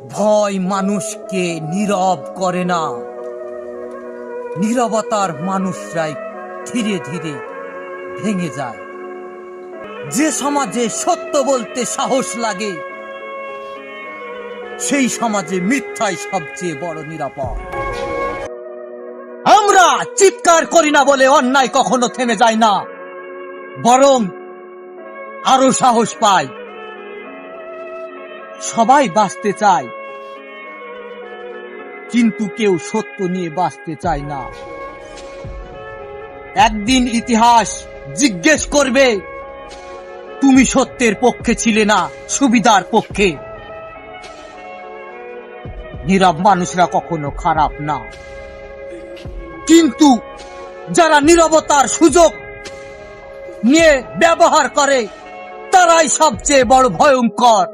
ভয় মানুষকে নীরব করে না, নীরবতার মানুষরাই ধীরে ধীরে ভেঙে যায়। যে সমাজে সত্য বলতে সাহস লাগে, সেই সমাজে মিথ্যাই সবচেয়ে বড় নিরাপদ। আমরা চিৎকার করি না বলে অন্যায় কখনো থেমে যায় না, বরং আরো সাহস পায়। সবাই বাঁচতে চায়, কিন্তু কেউ সত্য নিয়ে বাঁচতে চায় না। একদিন ইতিহাস জিজ্ঞেস করবে, তুমি সত্যের পক্ষে ছিলে না সুবিধার পক্ষে। নীরব মানুষরা কখনো খারাপ না, কিন্তু যারা নীরবতার সুযোগ নিয়ে ব্যবহার করে, তারাই সবচেয়ে বড় ভয়ঙ্কর।